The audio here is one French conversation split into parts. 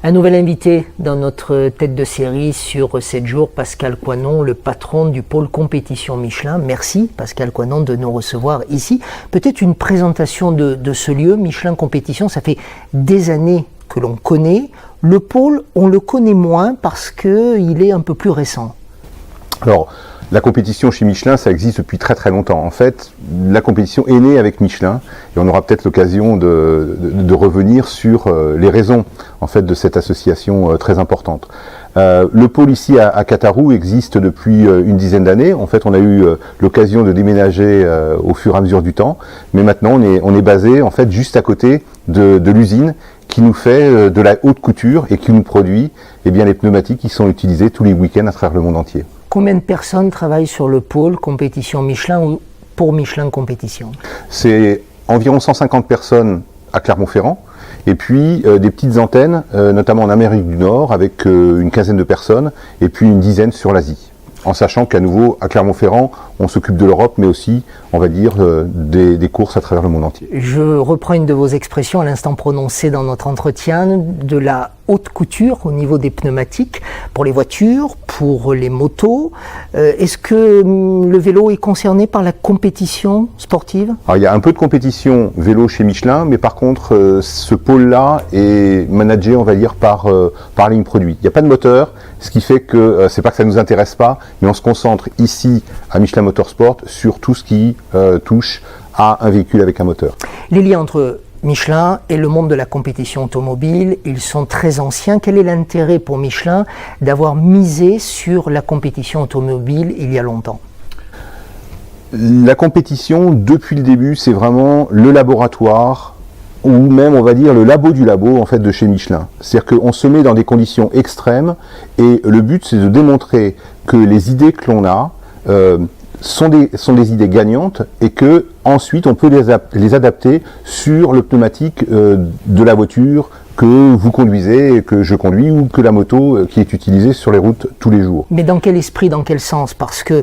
Un nouvel invité dans notre tête de série sur 7 jours, Pascal Coinon, le patron du pôle compétition Michelin. Merci Pascal Coinon de nous recevoir ici. Peut-être une présentation de ce lieu, Michelin Compétition, ça fait des années que l'on connaît. Le pôle, on le connaît moins parce qu'il est un peu plus récent. Alors, la compétition chez Michelin, ça existe depuis très très longtemps. En fait, la compétition est née avec Michelin et on aura peut-être l'occasion de revenir sur les raisons en fait de cette association très importante. Le pôle ici à Catarou existe depuis une dizaine d'années. En fait, on a eu l'occasion de déménager au fur et à mesure du temps, mais maintenant on est basé en fait juste à côté de l'usine qui nous fait de la haute couture et qui nous produit les pneumatiques qui sont utilisés tous les week-ends à travers le monde entier. Combien de personnes travaillent sur le pôle compétition Michelin ou pour Michelin Compétition? C'est environ 150 personnes à Clermont-Ferrand et puis des petites antennes, notamment en Amérique du Nord avec une quinzaine de personnes et puis une dizaine sur l'Asie. En sachant qu'à nouveau, à Clermont-Ferrand, on s'occupe de l'Europe, mais aussi, on va dire, des courses à travers le monde entier. Je reprends une de vos expressions à l'instant prononcée dans notre entretien, de la haute couture au niveau des pneumatiques, pour les voitures, pour les motos. Est-ce que le vélo est concerné par la compétition sportive? Alors, il y a un peu de compétition vélo chez Michelin, mais par contre, ce pôle-là est managé, on va dire, par ligne produit. Il n'y a pas de moteur, ce qui fait que c'est pas que ça ne nous intéresse pas, mais on se concentre ici à Michelin Motorsport sur tout ce qui touche à un véhicule avec un moteur. Les liens entre Michelin et le monde de la compétition automobile, ils sont très anciens. Quel est l'intérêt pour Michelin d'avoir misé sur la compétition automobile il y a longtemps? La compétition, depuis le début, c'est vraiment le laboratoire ou même, on va dire, le labo du labo en fait de chez Michelin. C'est-à-dire qu'on se met dans des conditions extrêmes et le but, c'est de démontrer que les idées que l'on a sont des idées gagnantes et que ensuite on peut les adapter sur le pneumatique de la voiture que vous conduisez, que je conduis ou que la moto qui est utilisée sur les routes tous les jours. Mais dans quel esprit, dans quel sens? Parce que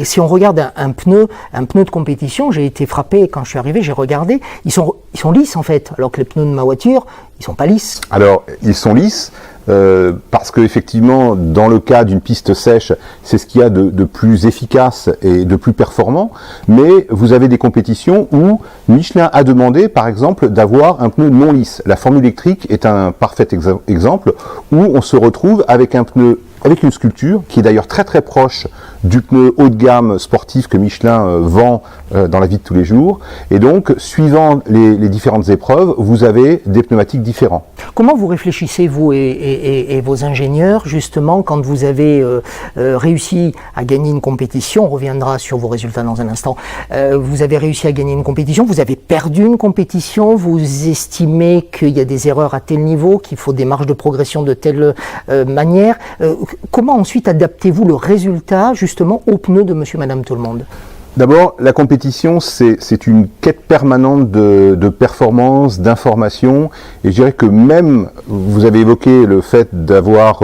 si on regarde un pneu de compétition, j'ai été frappé quand je suis arrivé, j'ai regardé, ils sont lisses en fait, alors que les pneus de ma voiture, ils sont pas lisses. Alors, ils sont lisses. Parce que effectivement, dans le cas d'une piste sèche, c'est ce qu'il y a de plus efficace et de plus performant. Mais vous avez des compétitions où Michelin a demandé, par exemple, d'avoir un pneu non lisse. La Formule électrique est un parfait exemple où on se retrouve avec un pneu avec une sculpture qui est d'ailleurs très très proche du pneu haut de gamme sportif que Michelin vend dans la vie de tous les jours. Et donc, suivant les différentes épreuves, vous avez des pneumatiques différents. Comment vous réfléchissez, vous et vos ingénieurs, justement, quand vous avez réussi à gagner une compétition? On reviendra sur vos résultats dans un instant. Vous avez réussi à gagner une compétition, vous avez perdu une compétition, vous estimez qu'il y a des erreurs à tel niveau, qu'il faut des marges de progression de telle manière. Comment ensuite adaptez-vous le résultat justement aux pneus de monsieur, madame, tout le monde? D'abord, la compétition, c'est une quête permanente de performance, d'information. Et je dirais que même, vous avez évoqué le fait d'avoir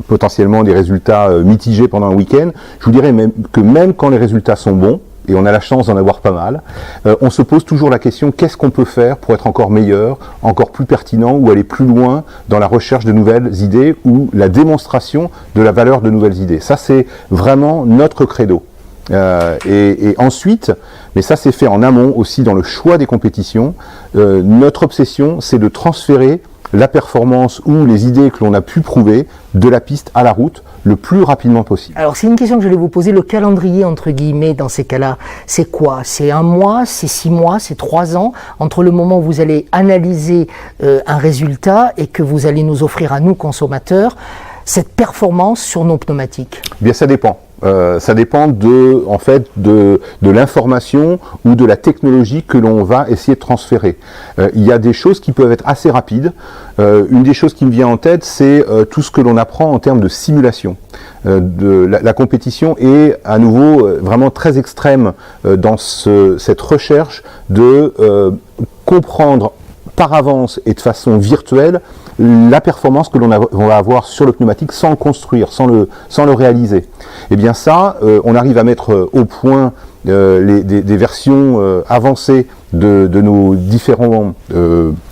potentiellement des résultats mitigés pendant un week-end, je vous dirais même quand les résultats sont bons, et on a la chance d'en avoir pas mal, on se pose toujours la question, qu'est-ce qu'on peut faire pour être encore meilleur, encore plus pertinent ou aller plus loin dans la recherche de nouvelles idées ou la démonstration de la valeur de nouvelles idées. Ça, c'est vraiment notre credo. Et ensuite, mais ça c'est fait en amont aussi dans le choix des compétitions, notre obsession c'est de transférer la performance ou les idées que l'on a pu prouver de la piste à la route le plus rapidement possible. Alors c'est une question que je vais vous poser, le calendrier entre guillemets dans ces cas-là, c'est quoi? C'est 1 mois, c'est 6 mois, c'est 3 ans, entre le moment où vous allez analyser un résultat et que vous allez nous offrir à nous consommateurs cette performance sur nos pneumatiques? Bien ça dépend. Ça dépend de l'information ou de la technologie que l'on va essayer de transférer. Il y a des choses qui peuvent être assez rapides. Une des choses qui me vient en tête, c'est tout ce que l'on apprend en termes de simulation. La compétition est à nouveau vraiment très extrême dans cette recherche de comprendre par avance et de façon virtuelle la performance que l'on va avoir sur le pneumatique sans le construire, sans le réaliser. Et bien ça, on arrive à mettre au point des versions avancées de nos différents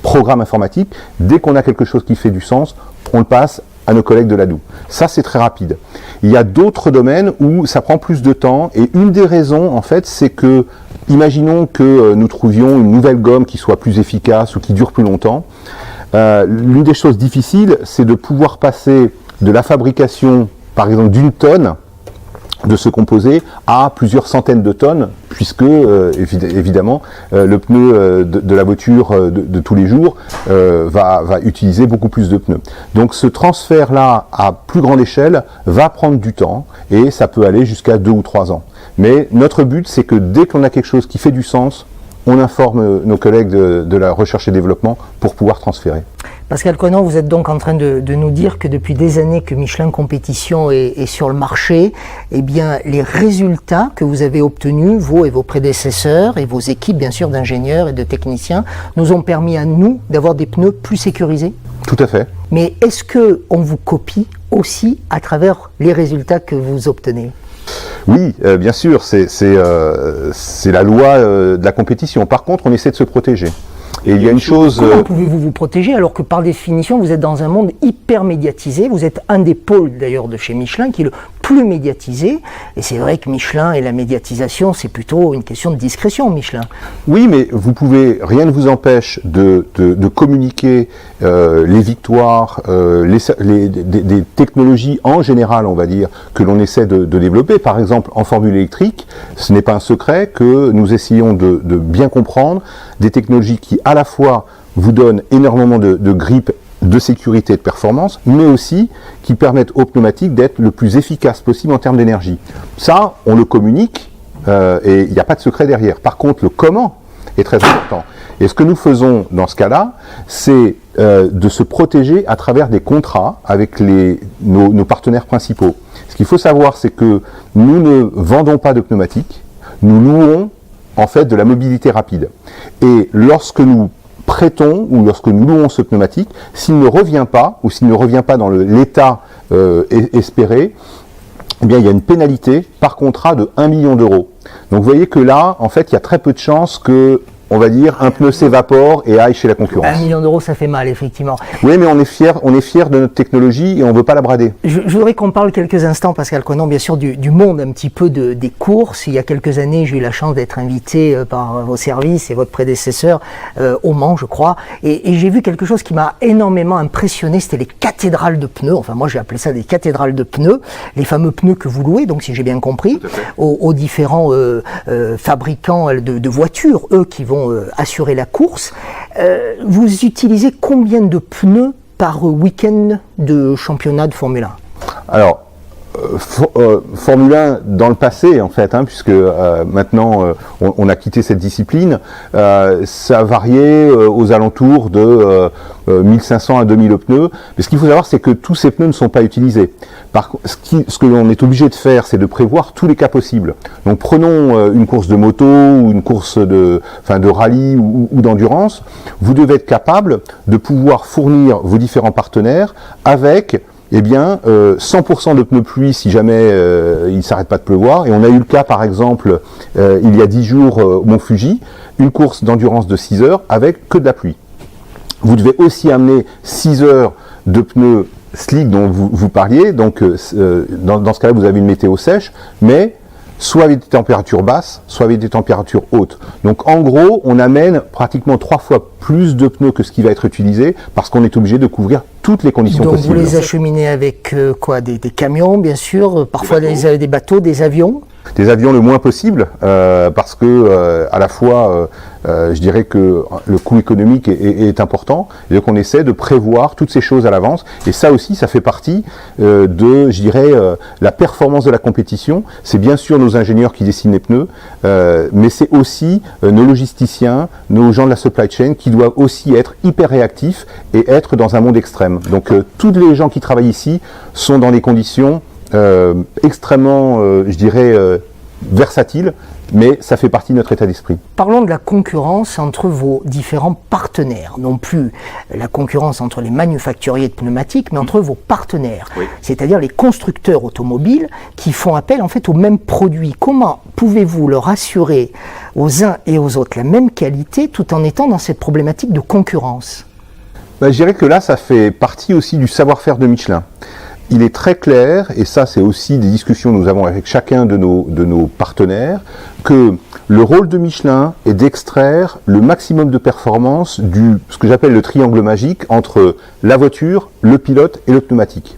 programmes informatiques, dès qu'on a quelque chose qui fait du sens, on le passe à nos collègues de l'ADOU. Ça, c'est très rapide. Il y a d'autres domaines où ça prend plus de temps, et une des raisons, en fait, c'est que, imaginons que nous trouvions une nouvelle gomme qui soit plus efficace ou qui dure plus longtemps. L'une des choses difficiles, c'est de pouvoir passer de la fabrication, par exemple, d'une tonne de ce composé à plusieurs centaines de tonnes, puisque évidemment le pneu de la voiture de tous les jours va utiliser beaucoup plus de pneus. Donc ce transfert-là à plus grande échelle va prendre du temps, et ça peut aller jusqu'à 2 ou 3 ans. Mais notre but, c'est que dès qu'on a quelque chose qui fait du sens, on informe nos collègues de la recherche et développement pour pouvoir transférer. Pascal Conan, vous êtes donc en train de nous dire que depuis des années que Michelin Compétition est sur le marché, eh bien, les résultats que vous avez obtenus, vous et vos prédécesseurs et vos équipes, bien sûr, d'ingénieurs et de techniciens, nous ont permis à nous d'avoir des pneus plus sécurisés? Tout à fait. Mais est-ce qu'on vous copie aussi à travers les résultats que vous obtenez? Oui, bien sûr, c'est la loi de la compétition. Par contre, on essaie de se protéger. Et il y a une chose... Comment pouvez-vous vous protéger alors que par définition vous êtes dans un monde hyper médiatisé? Vous êtes un des pôles d'ailleurs de chez Michelin qui est le plus médiatisé. Et c'est vrai que Michelin et la médiatisation, c'est plutôt une question de discrétion, Michelin. Oui, mais vous pouvez, rien ne vous empêche de communiquer les victoires, des technologies en général, on va dire, que l'on essaie de développer. Par exemple, en formule électrique, ce n'est pas un secret que nous essayons de bien comprendre des technologies qui à la fois vous donnent énormément de grip, de sécurité et de performance, mais aussi qui permettent aux pneumatiques d'être le plus efficace possible en termes d'énergie. Ça, on le communique et il n'y a pas de secret derrière. Par contre, le comment est très important. Et ce que nous faisons dans ce cas-là, c'est de se protéger à travers des contrats avec nos partenaires principaux. Ce qu'il faut savoir, c'est que nous ne vendons pas de pneumatiques, nous louons en fait de la mobilité rapide. Et lorsque nous prêtons ou lorsque nous louons ce pneumatique, s'il ne revient pas ou s'il ne revient pas dans l'état espéré, eh bien il y a une pénalité par contrat de 1 million d'euros. Donc vous voyez que là, en fait, il y a très peu de chances que, on va dire, un pneu s'évapore et aille chez la concurrence. 1 million d'euros, ça fait mal, effectivement. Oui, mais on est fiers de notre technologie et on ne veut pas la brader. Je voudrais qu'on parle quelques instants, Pascal Conan, bien sûr, du monde un petit peu des courses. Il y a quelques années, j'ai eu la chance d'être invité par vos services et votre prédécesseur au Mans, je crois. Et j'ai vu quelque chose qui m'a énormément impressionné, c'était les cathédrales de pneus. Enfin, moi, j'ai appelé ça des cathédrales de pneus. Les fameux pneus que vous louez, donc si j'ai bien compris, aux différents fabricants de voitures, eux qui vont assurer la course. Vous utilisez combien de pneus par week-end de championnat de Formule 1? Alors, Formule 1 dans le passé, en fait, puisque maintenant on a quitté cette discipline, ça variait aux alentours de 1500 à 2000 pneus. Mais ce qu'il faut savoir, c'est que tous ces pneus ne sont pas utilisés. Ce que l'on est obligé de faire, c'est de prévoir tous les cas possibles. Donc prenons une course de moto ou une course de rallye ou d'endurance. Vous devez être capable de pouvoir fournir vos différents partenaires avec 100% de pneus pluie si jamais il ne s'arrête pas de pleuvoir. Et on a eu le cas, par exemple, il y a 10 jours au Mont Fuji, une course d'endurance de 6 heures avec que de la pluie. Vous devez aussi amener 6 heures de pneus slick dont vous parliez. Donc, dans ce cas-là, vous avez une météo sèche, mais soit avec des températures basses, soit avec des températures hautes. Donc en gros, on amène pratiquement 3 fois plus de pneus que ce qui va être utilisé, parce qu'on est obligé de couvrir toutes les conditions possibles. Donc vous les acheminez avec quoi, des camions, bien sûr, parfois des bateaux, des avions? Des avions le moins possible, parce que à la fois, je dirais que le coût économique est important, et donc on essaie de prévoir toutes ces choses à l'avance, et ça aussi, ça fait partie de, je dirais, la performance de la compétition. C'est bien sûr nos ingénieurs qui dessinent les pneus, mais c'est aussi nos logisticiens, nos gens de la supply chain qui doivent aussi être hyper réactifs et être dans un monde extrême. Donc tous les gens qui travaillent ici sont dans des conditions extrêmement, je dirais, versatile, mais ça fait partie de notre état d'esprit. Parlons de la concurrence entre vos différents partenaires, non plus la concurrence entre les manufacturiers de pneumatiques, mais entre vos partenaires, c'est-à-dire les constructeurs automobiles qui font appel en fait aux mêmes produits. Comment pouvez-vous leur assurer aux uns et aux autres la même qualité tout en étant dans cette problématique de concurrence? Je dirais que là, ça fait partie aussi du savoir-faire de Michelin. Il est très clair, et ça c'est aussi des discussions que nous avons avec chacun de nos partenaires, que le rôle de Michelin est d'extraire le maximum de performance ce que j'appelle le triangle magique entre la voiture, le pilote et le pneumatique.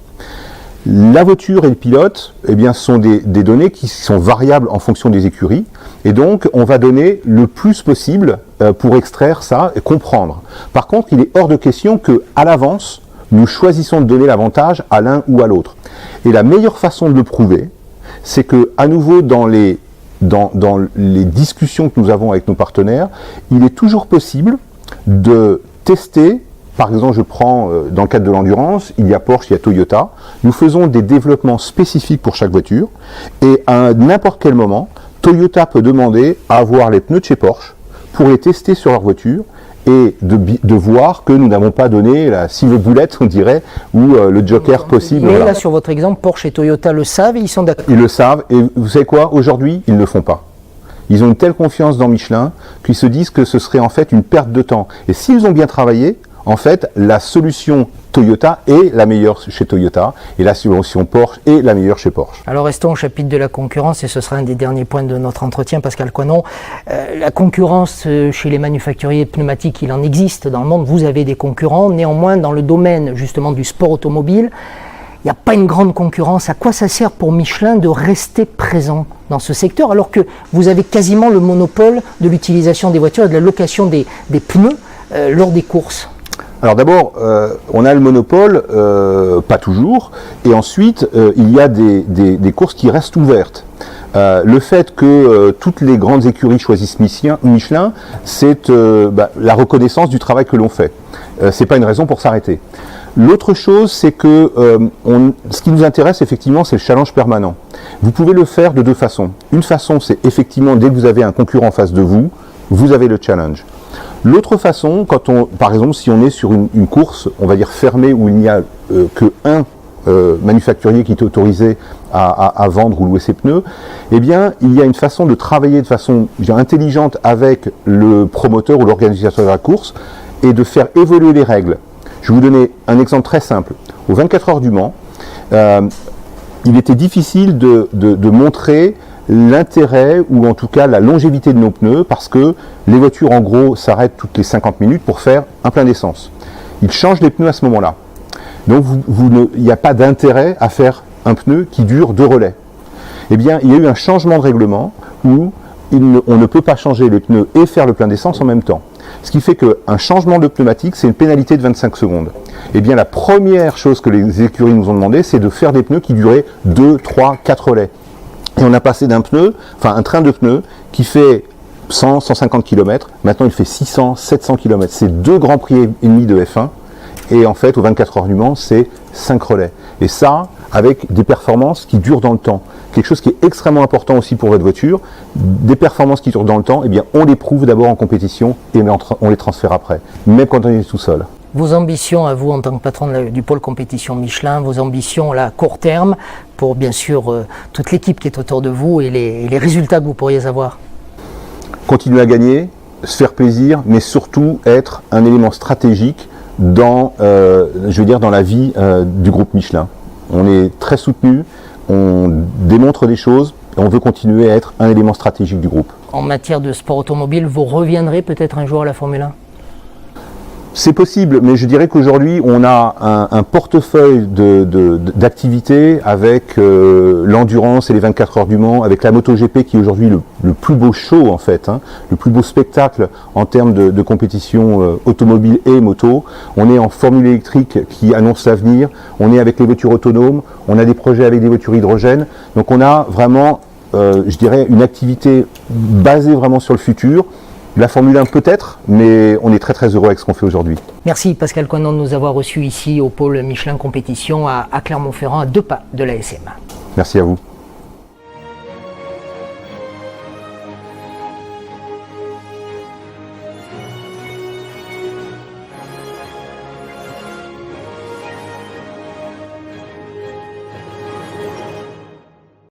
La voiture et le pilote, eh bien, sont des données qui sont variables en fonction des écuries, et donc on va donner le plus possible pour extraire ça et comprendre. Par contre, il est hors de question qu'à l'avance, nous choisissons de donner l'avantage à l'un ou à l'autre. Et la meilleure façon de le prouver, c'est que, à nouveau, dans les discussions que nous avons avec nos partenaires, il est toujours possible de tester. Par exemple, je prends dans le cadre de l'endurance, il y a Porsche, il y a Toyota. Nous faisons des développements spécifiques pour chaque voiture. Et à n'importe quel moment, Toyota peut demander à avoir les pneus de chez Porsche pour les tester sur leur voiture et de voir que nous n'avons pas donné la silver bullet, on dirait, ou le joker possible. Mais là, sur votre exemple, Porsche et Toyota le savent et ils sont d'accord. Ils le savent, et vous savez quoi? Aujourd'hui, ils ne le font pas. Ils ont une telle confiance dans Michelin qu'ils se disent que ce serait en fait une perte de temps. Et s'ils ont bien travaillé, en fait, la solution Toyota est la meilleure chez Toyota et la solution Porsche est la meilleure chez Porsche. Alors restons au chapitre de la concurrence et ce sera un des derniers points de notre entretien, Pascal Coinon. La concurrence chez les manufacturiers de pneumatiques, il en existe dans le monde, vous avez des concurrents, néanmoins dans le domaine justement du sport automobile, il n'y a pas une grande concurrence. À quoi ça sert pour Michelin de rester présent dans ce secteur alors que vous avez quasiment le monopole de l'utilisation des voitures et de la location des pneus lors des courses? Alors d'abord, on a le monopole, pas toujours, et ensuite il y a des courses qui restent ouvertes. Le fait que toutes les grandes écuries choisissent Michelin, c'est la reconnaissance du travail que l'on fait. C'est pas une raison pour s'arrêter. L'autre chose, c'est que ce qui nous intéresse effectivement, c'est le challenge permanent. Vous pouvez le faire de deux façons. Une façon, c'est effectivement dès que vous avez un concurrent en face de vous, vous avez le challenge. L'autre façon, par exemple, si on est sur une course, on va dire fermée, où il n'y a que un manufacturier qui est autorisé à vendre ou louer ses pneus, eh bien, il y a une façon de travailler de façon intelligente avec le promoteur ou l'organisateur de la course et de faire évoluer les règles. Je vais vous donner un exemple très simple. Aux 24 heures du Mans, il était difficile de montrer l'intérêt ou en tout cas la longévité de nos pneus parce que les voitures en gros s'arrêtent toutes les 50 minutes pour faire un plein d'essence. Ils changent les pneus à ce moment-là. Donc il n'y a pas d'intérêt à faire un pneu qui dure 2 relais. Eh bien, il y a eu un changement de règlement où on ne peut pas changer les pneus et faire le plein d'essence en même temps. Ce qui fait qu'un changement de pneumatique, c'est une pénalité de 25 secondes. Eh bien, la première chose que les écuries nous ont demandé, c'est de faire des pneus qui duraient 2, 3, 4 relais. Et on a passé un train de pneus qui fait 100, 150 km, maintenant il fait 600, 700 km. C'est 2 grands prix et demi de F1, et en fait, aux 24 heures du Mans, c'est 5 relais. Et ça, avec des performances qui durent dans le temps. Quelque chose qui est extrêmement important aussi pour votre voiture, des performances qui durent dans le temps, eh bien, on les prouve d'abord en compétition, et on les transfère après, même quand on est tout seul. Vos ambitions à vous en tant que patron du pôle compétition Michelin, vos ambitions là, à court terme pour bien sûr toute l'équipe qui est autour de vous et les résultats que vous pourriez avoir? Continuer à gagner, se faire plaisir, mais surtout être un élément stratégique dans la vie du groupe Michelin. On est très soutenu, on démontre des choses et on veut continuer à être un élément stratégique du groupe. En matière de sport automobile, vous reviendrez peut-être un jour à la Formule 1? C'est possible, mais je dirais qu'aujourd'hui, on a un portefeuille d'activités avec l'endurance et les 24 heures du Mans, avec la MotoGP qui est aujourd'hui le plus beau show en fait, le plus beau spectacle en termes de compétition automobile et moto. On est en Formule électrique qui annonce l'avenir, on est avec les voitures autonomes, on a des projets avec des voitures hydrogène, donc on a vraiment, je dirais, une activité basée vraiment sur le futur. La Formule 1 peut-être, mais on est très très heureux avec ce qu'on fait aujourd'hui. Merci Pascal Coinon de nous avoir reçus ici au pôle Michelin Compétition à Clermont-Ferrand, à 2 pas de l'ASM. Merci à vous.